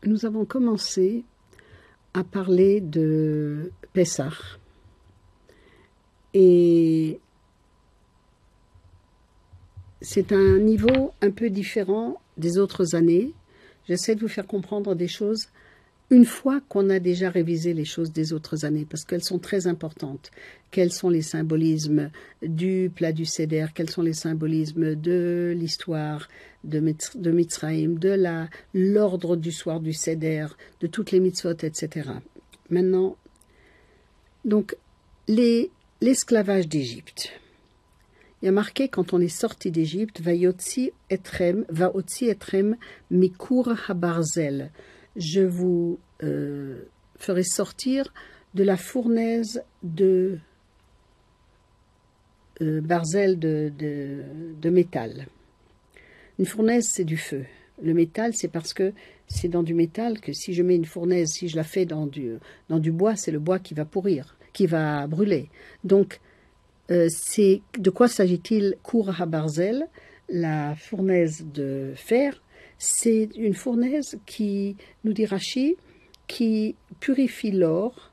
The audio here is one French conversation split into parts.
nous avons commencé à parler de Pessah. Et c'est un niveau un peu différent des autres années. J'essaie de vous faire comprendre des choses une fois qu'on a déjà révisé les choses des autres années, parce qu'elles sont très importantes. Quels sont les symbolismes du plat du Seder, quels sont les symbolismes de l'histoire de Mitzrayim, de l'ordre du soir du Seder, de toutes les mitzvot, etc. Maintenant, donc, l'esclavage d'Égypte. Il y a marqué, quand on est sorti d'Égypte, Va'otzi etrem mikur habarzel. Je vous ferai sortir de la fournaise de barzel, de métal. Une fournaise, c'est du feu. Le métal, c'est parce que c'est dans du métal que si je mets une fournaise, si je la fais dans du bois, c'est le bois qui va pourrir, qui va brûler. Donc, de quoi s'agit-il? Kour habarzel, la fournaise de fer, c'est une fournaise qui, nous dit Rashi, qui purifie l'or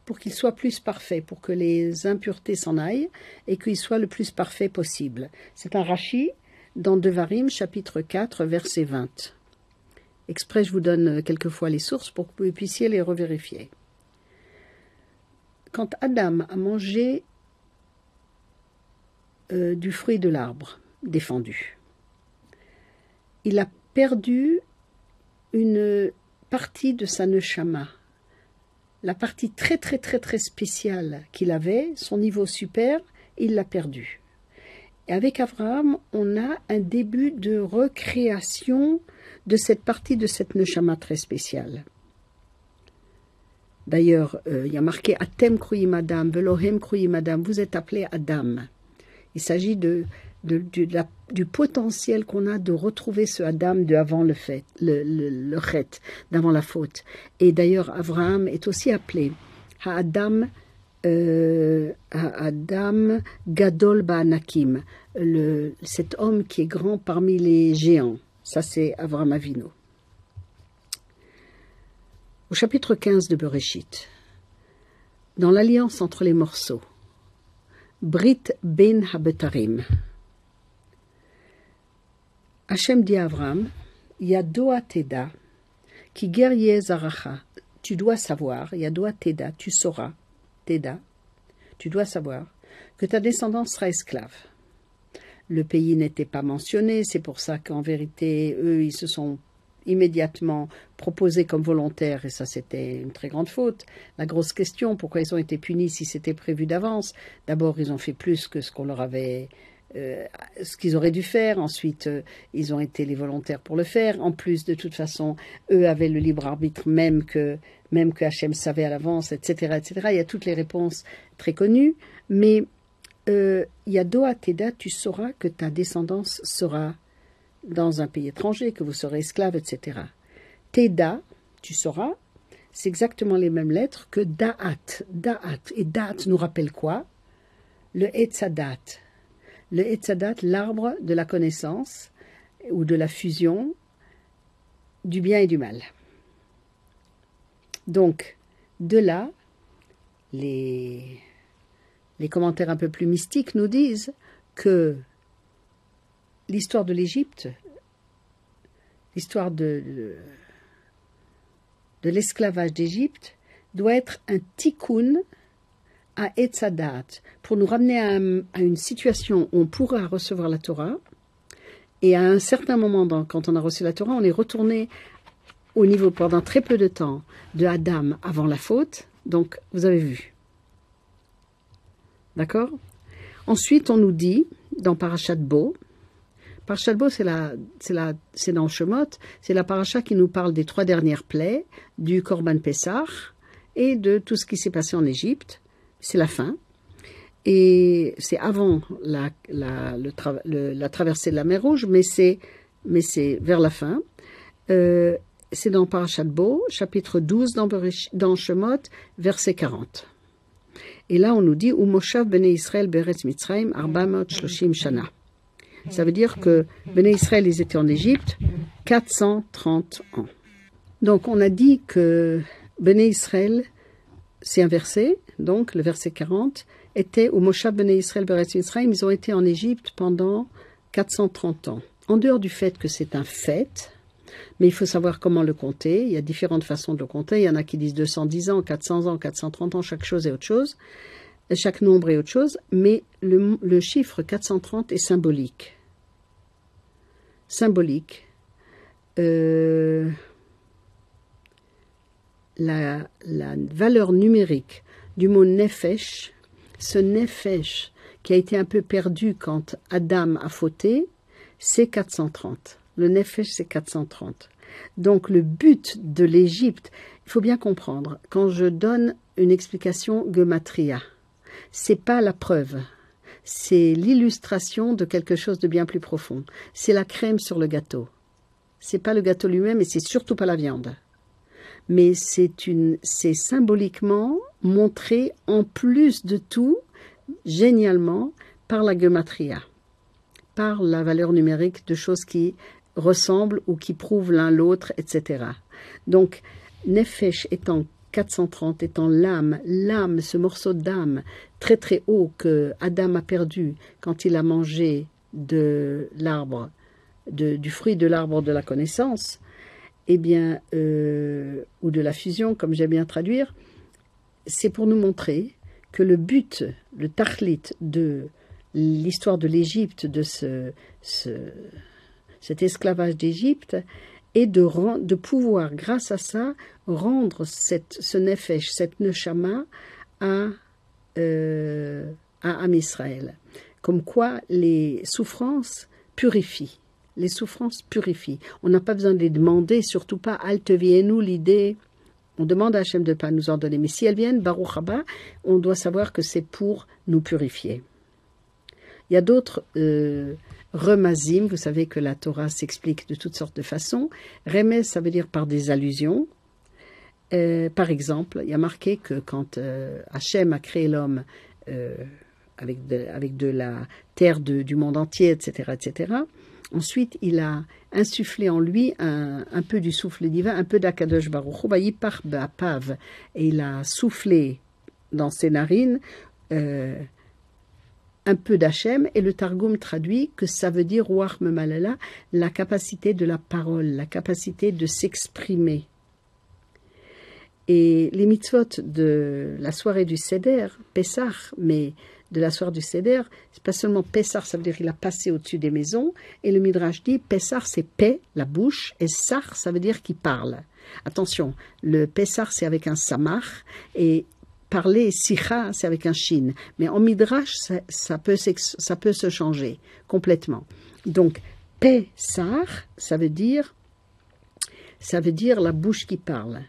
pour qu'il soit plus parfait, pour que les impuretés s'en aillent et qu'il soit le plus parfait possible. C'est un Rashi dans Devarim, chapitre 4, verset 20. Exprès, je vous donne quelquefois les sources pour que vous puissiez les revérifier. Quand Adam a mangé du fruit de l'arbre défendu, il a perdu une partie de sa neshama, la partie très très très très spéciale qu'il avait, son niveau super, il l'a perdu. Et avec Abraham, on a un début de recréation de cette partie de cette neshama très spéciale. D'ailleurs, il y a marqué Atem kruyim Adam, Velohem kruyim Adam, vous êtes appelé Adam. Il s'agit du potentiel qu'on a de retrouver ce Adam de avant le fait, le chet, d'avant la faute. Et d'ailleurs, Abraham est aussi appelé Ha'adam Gadol Ba'anakim, cet homme qui est grand parmi les géants. Ça, c'est Avraham Avinu. Au chapitre 15 de Bereshit, dans l'alliance entre les morceaux, Brit ben Habetarim, Hachem dit à Avraham, Yadoa Teda, qui guerrier Zaracha, tu dois savoir, Yadoa Teda, tu sauras, Teda, tu dois savoir que ta descendance sera esclave. Le pays n'était pas mentionné, c'est pour ça qu'en vérité, eux, ils se sont immédiatement proposés comme volontaires, et ça c'était une très grande faute. La grosse question, pourquoi ils ont été punis si c'était prévu d'avance? D'abord, ils ont fait plus que ce qu'on leur avait... ce qu'ils auraient dû faire. Ensuite, ils ont été les volontaires pour le faire. En plus, de toute façon, eux avaient le libre arbitre même que Hachem savait à l'avance, etc., etc. Il y a toutes les réponses très connues, mais Yadoa Teda, tu sauras que ta descendance sera dans un pays étranger, que vous serez esclave, etc. Teda, tu sauras, c'est exactement les mêmes lettres que Da'at. Da'at. Et Da'at nous rappelle quoi? Le Etzadat. Le Etzadat, l'arbre de la connaissance ou de la fusion du bien et du mal. Donc, de là, les commentaires un peu plus mystiques nous disent que l'histoire de l'Égypte, l'histoire de l'esclavage d'Égypte, doit être un tikkun à Etzadat, pour nous ramener à une situation où on pourra recevoir la Torah, et à un certain moment, quand on a reçu la Torah, on est retourné au niveau pendant très peu de temps de Adam avant la faute, donc vous avez vu. D'accord? Ensuite, on nous dit, dans Parashat Bo, Parashat Bo, c'est dans Shemot, c'est la paracha qui nous parle des 3 dernières plaies, du Korban Pessah, et de tout ce qui s'est passé en Égypte. C'est la fin, et c'est avant la traversée de la mer Rouge, mais c'est vers la fin. C'est dans Parashat Bo, chapitre 12 dans Shemot, verset 40. Et là, on nous dit « Umoshav bnei Israël beretz Mitzrayim 430 shana ». Ça veut dire que Bnei Israël, ils étaient en Égypte 430 ans. Donc, on a dit que Béné Israël, c'est un verset, donc le verset 40, était au Moshav Béné Israël Beretz Mitzrayim, ils ont été en Égypte pendant 430 ans. En dehors du fait que c'est un fait, mais il faut savoir comment le compter. Il y a différentes façons de le compter. Il y en a qui disent 210 ans, 400 ans, 430 ans, chaque chose est autre chose. Chaque nombre est autre chose. Mais le chiffre 430 est symbolique. Symbolique. La valeur numérique du mot nefesh, ce nefesh qui a été un peu perdu quand Adam a fauté, c'est 430. Le nefesh, c'est 430. Donc, le but de l'Égypte, il faut bien comprendre, quand je donne une explication gematria, c'est pas la preuve, c'est l'illustration de quelque chose de bien plus profond. C'est la crème sur le gâteau. C'est pas le gâteau lui-même et c'est surtout pas la viande. Mais c'est symboliquement montré en plus de tout, génialement, par la gematria, par la valeur numérique de choses qui ressemblent ou qui prouvent l'un l'autre, etc. Donc, Nefesh étant 430, étant l'âme, ce morceau d'âme très très haut que Adam a perdu quand il a mangé de l'arbre, du fruit de l'arbre de la connaissance, eh bien, ou de la fusion, comme j'aime bien traduire, c'est pour nous montrer que le but, le tachlit de l'histoire de l'Égypte, de cet esclavage d'Égypte, est de pouvoir, grâce à ça, rendre ce nefesh, cette neshama à Am Israël. Comme quoi les souffrances purifient. Les souffrances purifient. On n'a pas besoin de les demander, surtout pas Al tevienu l'idée. On demande à Hachem de ne pas nous en donner. Mais si elles viennent, Baruch Haba, on doit savoir que c'est pour nous purifier. Il y a d'autres remazim. Vous savez que la Torah s'explique de toutes sortes de façons. Remez, ça veut dire par des allusions. Par exemple, il y a marqué que quand Hachem a créé l'homme avec de la terre du monde entier, etc., etc., ensuite, il a insufflé en lui un peu du souffle divin, un peu d'Akadosh Baruch Hu, Vayipach ba'apav, et il a soufflé dans ses narines un peu d'Hachem, et le Targum traduit que ça veut dire Ruach Memalala, la capacité de la parole, la capacité de s'exprimer. Et les mitzvot de la soirée du Seder, Pessah, mais de la soirée du Seder, c'est pas seulement Pessah, ça veut dire qu'il a passé au-dessus des maisons, et le Midrash dit Pessah c'est paix, la bouche, et Sar ça veut dire qu'il parle. Attention, le Pessah c'est avec un samach, et parler Sicha c'est avec un shin. Mais en Midrash ça peut se changer complètement. Donc Pessah ça veut dire la bouche qui parle.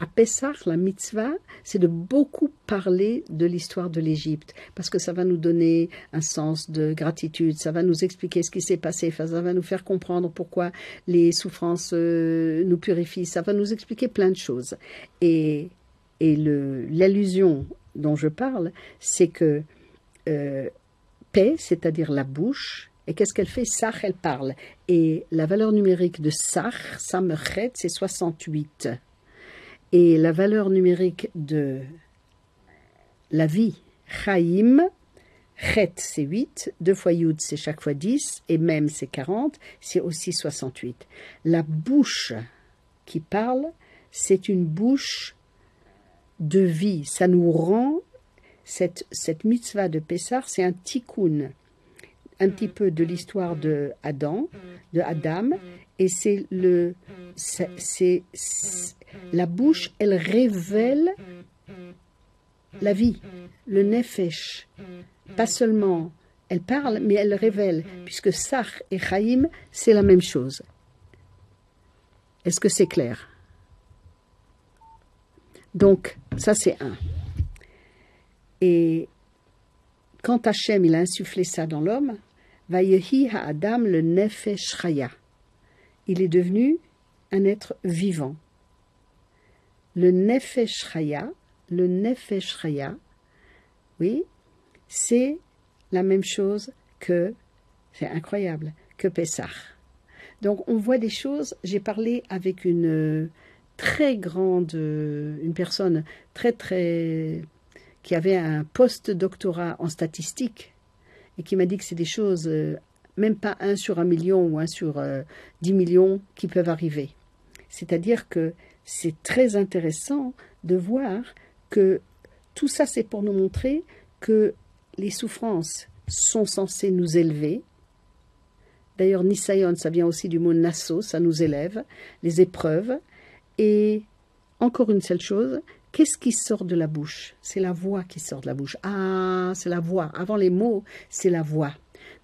À Pessah, la mitzvah, c'est de beaucoup parler de l'histoire de l'Égypte, parce que ça va nous donner un sens de gratitude, ça va nous expliquer ce qui s'est passé, ça va nous faire comprendre pourquoi les souffrances nous purifient, ça va nous expliquer plein de choses. Et l'allusion dont je parle, c'est que paix, c'est-à-dire la bouche, et qu'est-ce qu'elle fait? Sach, elle parle. Et la valeur numérique de Sach, Samechet, c'est 68. Et la valeur numérique de la vie, Chaim, Chet c'est 8, 2 fois Yud c'est chaque fois 10, et même c'est 40, c'est aussi 68. La bouche qui parle, c'est une bouche de vie. Ça nous rend, cette mitzvah de Pessah, c'est un tikkun, un petit peu de l'histoire de Adam, et c'est la bouche, elle révèle la vie, le nefesh. Pas seulement elle parle, mais elle révèle, puisque Sach et Chaim, c'est la même chose. Est-ce que c'est clair? Donc, ça c'est un. Et quand Hachem, il a insufflé ça dans l'homme, Vayehi ha'adam le nefesh chaya. Il est devenu un être vivant. Le nefesh chaya, oui, c'est la même chose que, c'est incroyable, que Pessah. Donc on voit des choses, j'ai parlé avec une très grande, une personne qui avait un post-doctorat en statistique et qui m'a dit que c'est des choses, même pas 1 sur 1 million ou 1 sur 10 millions qui peuvent arriver. C'est-à-dire que c'est très intéressant de voir que tout ça, c'est pour nous montrer que les souffrances sont censées nous élever. D'ailleurs, Nisayon, ça vient aussi du mot Nasso, ça nous élève, les épreuves. Et encore une seule chose, qu'est-ce qui sort de la bouche? C'est la voix qui sort de la bouche. Ah, c'est la voix. Avant les mots, c'est la voix.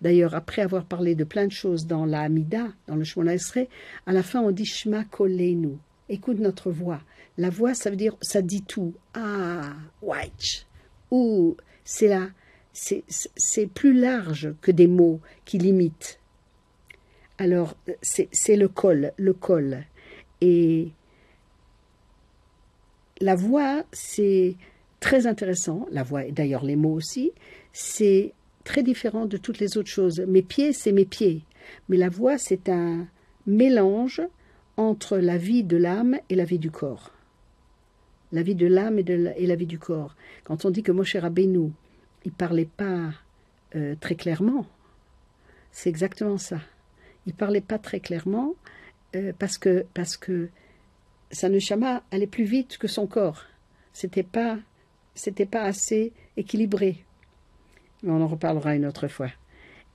D'ailleurs, après avoir parlé de plein de choses dans la Hamida, dans le Shemona Esrei, à la fin, on dit Shema Koleinu. Écoute notre voix. La voix, ça veut dire, ça dit tout. Ah, white. Ou, c'est plus large que des mots qui limitent. Alors, c'est le col. Et la voix, c'est très intéressant. La voix, et d'ailleurs les mots aussi, c'est très différent de toutes les autres choses. Mes pieds, c'est mes pieds. Mais la voix, c'est un mélange entre la vie de l'âme et la vie du corps. La vie de l'âme et la vie du corps. Quand on dit que Moshe Rabbeinu, il ne parlait pas très clairement, c'est exactement ça. Il ne parlait pas très clairement parce que sa neshama allait plus vite que son corps. C'était pas assez équilibré. Mais on en reparlera une autre fois.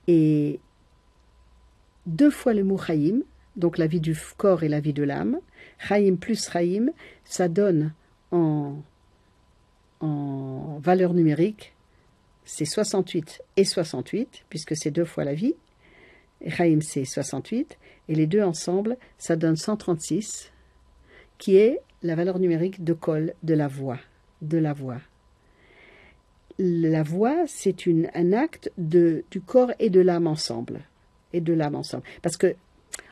Et 2 fois le mot Chaim, donc la vie du corps et la vie de l'âme. Chaim plus Chaim, ça donne en valeur numérique, c'est 68 et 68, puisque c'est 2 fois la vie. Et Chaim, c'est 68. Et les 2 ensemble, ça donne 136, qui est la valeur numérique de Kol, de la voix. La voix, c'est un acte du corps et de l'âme ensemble. Parce que,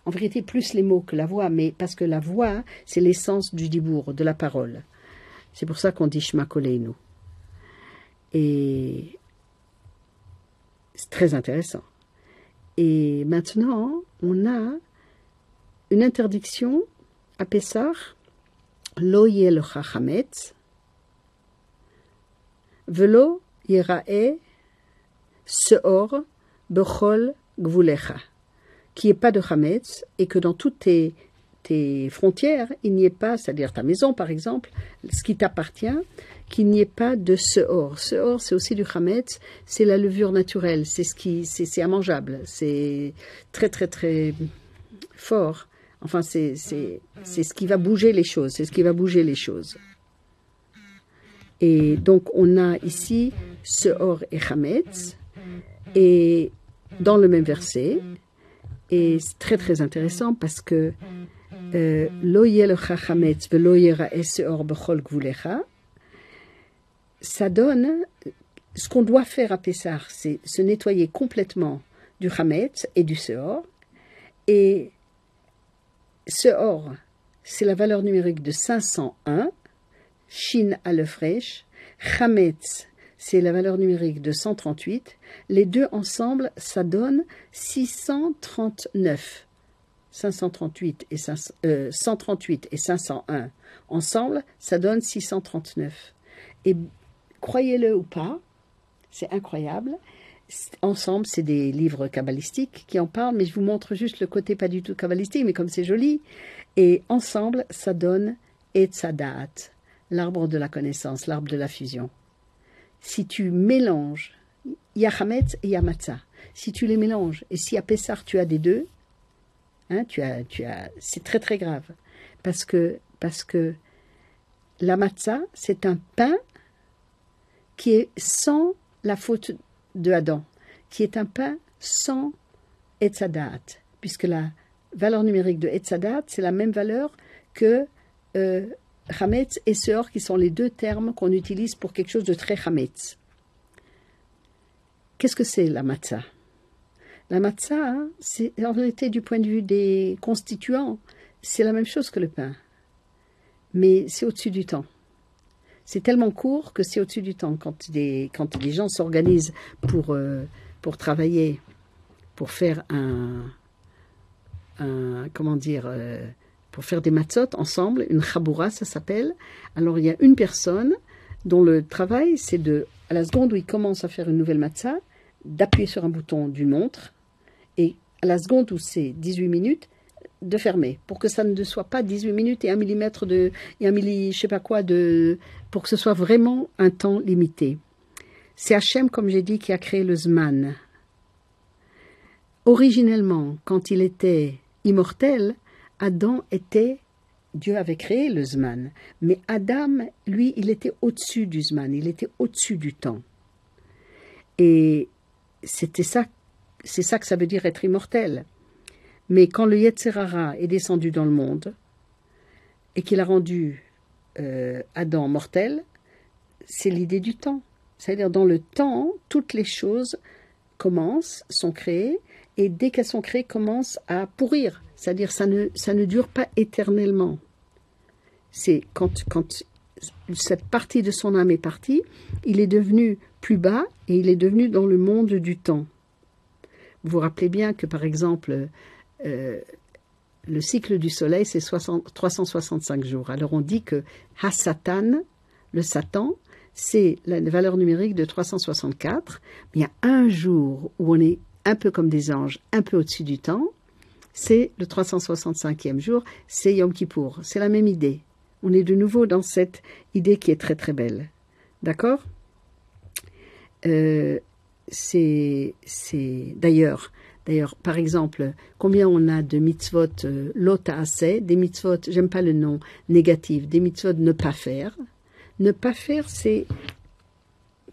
en vérité, plus les mots que la voix, mais parce que la voix, c'est l'essence du dibour, de la parole. C'est pour ça qu'on dit Shema Koleinu. Et c'est très intéressant. Et maintenant, on a une interdiction à Pessah, Lo yel chametz, velo yerae seor bechol gvulecha, qu'il n'y ait pas de chametz et que dans toutes tes frontières, il n'y ait pas, c'est-à-dire ta maison par exemple, ce qui t'appartient, qu'il n'y ait pas de seor. Seor, c'est aussi du chametz, c'est la levure naturelle, c'est immangeable, c'est très très très fort. Enfin, c'est ce qui va bouger les choses, Et donc, on a ici seor et chametz, et dans le même verset, et c'est très très intéressant parce que Lo yelecha chametz velo yerae seor bechol gvulecha, ça donne, ce qu'on doit faire à Pessah, c'est se nettoyer complètement du chametz et du seor, et seor, c'est la valeur numérique de 501, shin aleph resh, chametz, c'est la valeur numérique de 138. Les 2 ensemble, ça donne 639. 138 et 501 ensemble, ça donne 639. Et croyez-le ou pas, c'est incroyable. Ensemble, c'est des livres kabbalistiques qui en parlent, mais je vous montre juste le côté pas du tout kabbalistique, mais comme c'est joli. Et ensemble, ça donne Etzadat, l'arbre de la connaissance, l'arbre de la fusion. Si tu mélanges, il y a Chametz et il y a Matzah. Si tu les mélanges, et si à Pessah tu as des 2, hein, c'est très très grave. Parce que la Matzah, c'est un pain qui est sans la faute de Adam, qui est un pain sans Etzadat, puisque la valeur numérique de Etzadat, c'est la même valeur que Chametz et Seor, qui sont les 2 termes qu'on utilise pour quelque chose de très Chametz. Qu'est-ce que c'est la matzah? La matzah, c'est en réalité du point de vue des constituants, c'est la même chose que le pain, mais c'est au-dessus du temps. C'est tellement court que c'est au-dessus du temps. Quand les gens s'organisent pour travailler, pour faire pour faire des matzot ensemble, une chaboura ça s'appelle. Alors il y a une personne dont le travail c'est de, à la seconde où il commence à faire une nouvelle matzah, d'appuyer sur un bouton d'une montre et à la seconde où c'est 18 minutes, de fermer, pour que ça ne soit pas 18 minutes et 1 millimètre et 1 milli, je sais pas quoi, pour que ce soit vraiment un temps limité. C'est Hachem, comme j'ai dit, qui a créé le Zman. Originellement, quand il était immortel, Dieu avait créé le Zman. Mais Adam, lui, il était au-dessus du Zman, il était au-dessus du temps. Et c'est ça que ça veut dire être immortel. Mais quand le Yetzer Hara est descendu dans le monde et qu'il a rendu Adam mortel, c'est l'idée du temps. C'est-à-dire dans le temps, toutes les choses sont créées et dès qu'elles sont créées, commencent à pourrir. C'est-à-dire ça ne dure pas éternellement. C'est quand cette partie de son âme est partie, il est devenu plus bas et il est devenu dans le monde du temps. Vous vous rappelez bien que par exemple, le cycle du soleil, c'est 365 jours. Alors on dit que Hasatan, le Satan, c'est la valeur numérique de 364. Mais il y a un jour où on est un peu comme des anges, un peu au-dessus du temps. C'est le 365e jour, c'est Yom Kippour. C'est la même idée. On est de nouveau dans cette idée qui est très très belle. D'accord ? D'ailleurs, par exemple, combien on a de mitzvot lota assez, des mitzvot, j'aime pas le nom négatif, des mitzvot ne pas faire. Ne pas faire, c'est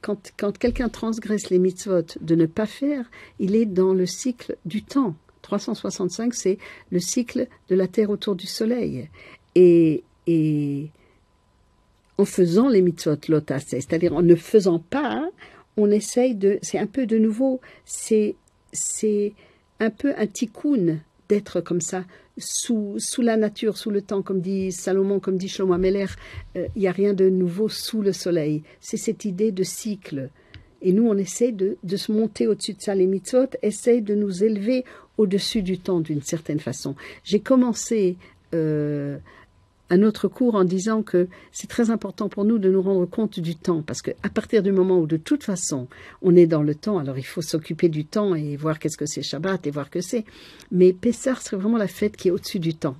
quand quelqu'un transgresse les mitzvot de ne pas faire, il est dans le cycle du temps. 365, c'est le cycle de la Terre autour du Soleil. Et en faisant les mitzvot lota assez, c'est-à-dire en ne faisant pas, on essaye c'est un peu de nouveau, c'est un peu un tikkun d'être comme ça, sous la nature, sous le temps, comme dit Salomon, comme dit Shlomo Ameler, il n'y a rien de nouveau sous le soleil. C'est cette idée de cycle. Et nous, on essaie de se monter au-dessus de ça. Les mitzvot essayent de nous élever au-dessus du temps, d'une certaine façon. J'ai commencé un autre cours en disant que c'est très important pour nous de nous rendre compte du temps, parce qu'à partir du moment où de toute façon on est dans le temps, alors il faut s'occuper du temps et voir qu'est-ce que c'est Shabbat et voir que c'est, mais Pessah serait vraiment la fête qui est au-dessus du temps.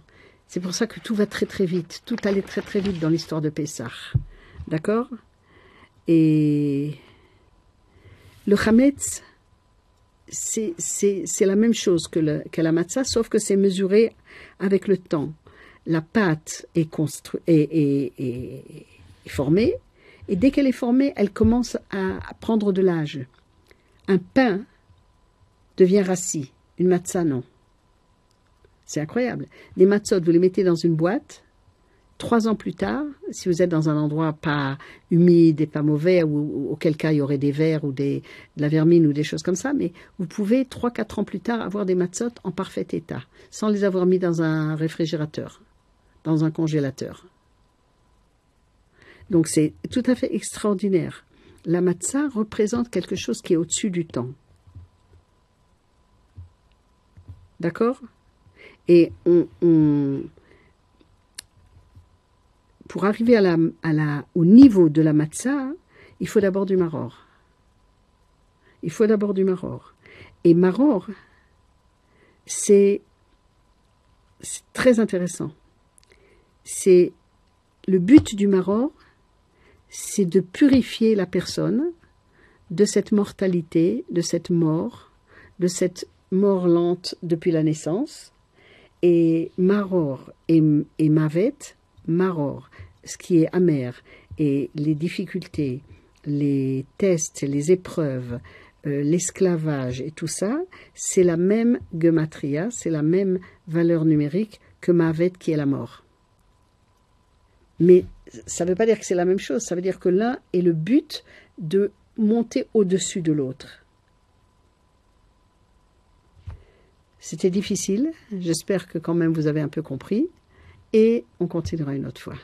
C'est pour ça que tout va très très vite, tout allait très très vite dans l'histoire de Pessah. D'accord ? Et le Chametz, c'est la même chose que la matzah, sauf que c'est mesuré avec le temps. La pâte est formée, et dès qu'elle est formée, elle commence à prendre de l'âge. Un pain devient rassis, une matzah non. C'est incroyable. Les matzot, vous les mettez dans une boîte, 3 ans plus tard, si vous êtes dans un endroit pas humide et pas mauvais, ou auquel cas il y aurait des vers ou de la vermine ou des choses comme ça, mais vous pouvez 3-4 ans plus tard avoir des matzot en parfait état, sans les avoir mis dans un réfrigérateur, dans un congélateur. Donc c'est tout à fait extraordinaire. La matzah représente quelque chose qui est au-dessus du temps. D'accord ? Et pour arriver au niveau de la matzah, il faut d'abord du maror. Il faut d'abord du maror. Et maror, c'est très intéressant. C'est le but du maror, c'est de purifier la personne de cette mortalité, de cette mort lente depuis la naissance. Et maror et mavet, maror, ce qui est amer, et les difficultés, les tests, les épreuves, l'esclavage et tout ça, c'est la même gematria, c'est la même valeur numérique que mavet qui est la mort. Mais ça ne veut pas dire que c'est la même chose, ça veut dire que l'un est le but de monter au-dessus de l'autre. C'était difficile, j'espère que quand même vous avez un peu compris, et on continuera une autre fois.